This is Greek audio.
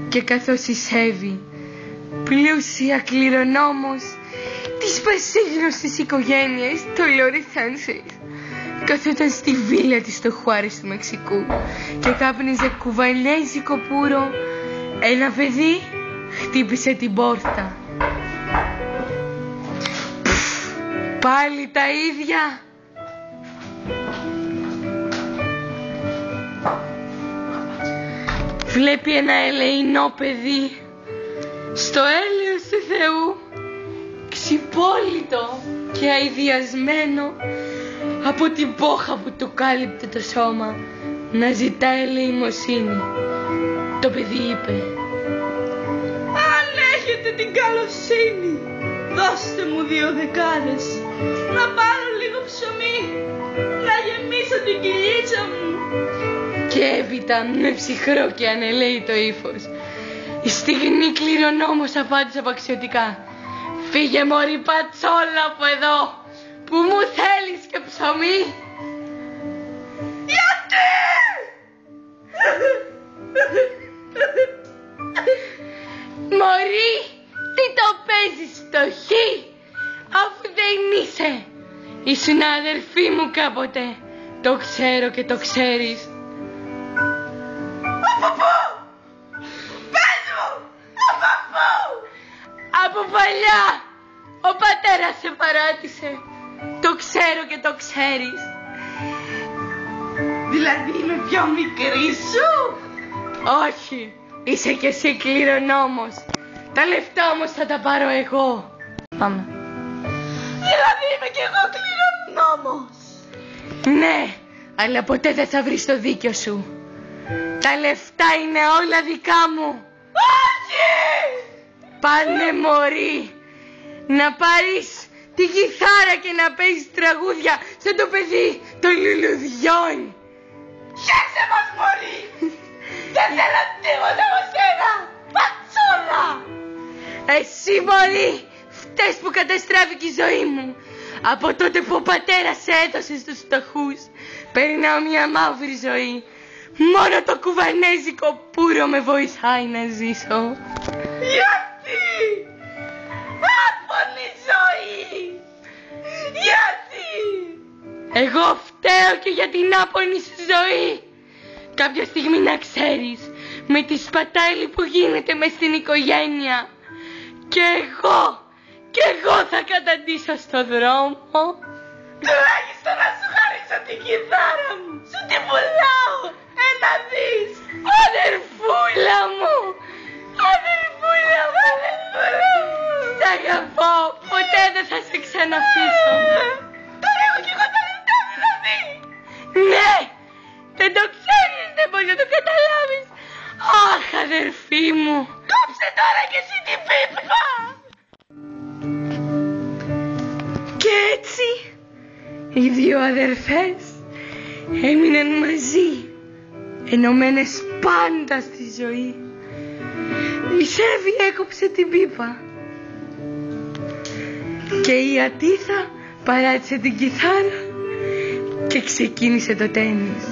Και καθώς η Σέβη, πλούσια κληρονόμος της πασίγνωστης οικογένειας των Λορεθάνσες, καθόταν στη βίλα της στο Χουάρες του Μεξικού και κάπνιζε κουβανέζικο πουρο, ένα παιδί χτύπησε την πόρτα. Πάλι τα ίδια. Βλέπει ένα ελεεινό παιδί στο έλεος του Θεού, ξυπόλυτο και αηδιασμένο από την πόχα που του κάλυπτε το σώμα, να ζητά ελεημοσύνη. Το παιδί είπε: αν έχετε την καλοσύνη, δώστε μου 2 δεκάρες, να πάρω λίγο ψωμί, να γεμίσω την κοιλίτσα μου. Και έπειτα με ψυχρό και ανελαίητο ύφος, η στιγμή κληρονόμος απάντησε απαξιωτικά: φύγε μωρή πατσόλα από εδώ, που μου θέλεις και ψωμί. Γιατί? Μωρή, τι το παίζεις φτωχή, αφού δεν είσαι. Ήσουν αδερφή μου κάποτε, το ξέρω και το ξέρεις. Από πού? Πες μου, από πού? Από παλιά, ο πατέρας σε παράτησε, το ξέρω και το ξέρεις. Δηλαδή είμαι πιο μικρή σου? Όχι, είσαι κι εσύ κληρονόμος. Τα λεφτά όμως θα τα πάρω εγώ. Πάμε. Δηλαδή είμαι κι εγώ κληρονόμος? Ναι, αλλά ποτέ δεν θα βρεις το δίκιο σου. Τα λεφτά είναι όλα δικά μου. Όχι! Πάνε μωρή, να πάρεις τη κιθάρα και να παίζεις τραγούδια σαν το παιδί των λουλουδιών. Χέσε μας μωρή! Δεν θέλω τίποτα από σένα! Πατσόλα! Εσύ μωρή, φταίς που καταστράφηκε η ζωή μου. Από τότε που ο πατέρας σε έδωσε στους φτωχούς, περνάω μια μαύρη ζωή. Μόνο το κουβανέζικο πουρο με βοηθάει να ζήσω. Γιατί? Άφωνη ζωή! Γιατί? Εγώ φταίω και για την άπονη σου ζωή. Κάποια στιγμή να ξέρεις, με τη σπατάλη που γίνεται μες στην οικογένεια, και εγώ θα καταντήσω στο δρόμο. Τουλάχιστον να σου χαρίσω την κιθάρα μου. Σου την πουλάω. Ένα δις. Αδερφούλα μου, αδερφούλα μου, αδερφούλα μου. Σ' αγαπώ, ποτέ δεν θα σε ξαναφήσω. Τώρα έχω κι εγώ τα λεφτά δηλαδή. Ναι, δεν το ξέρεις, δεν μπορείς να το καταλάβεις. Αχ, αδερφή μου. Κόψε τώρα κι εσύ την πίπα. Και έτσι οι 2 αδερφές έμειναν μαζί, ενωμένες πάντα στη ζωή. Η Σέβη έκοψε την πίπα και η Ατίθα παράτησε την κιθάρα και ξεκίνησε το τένις.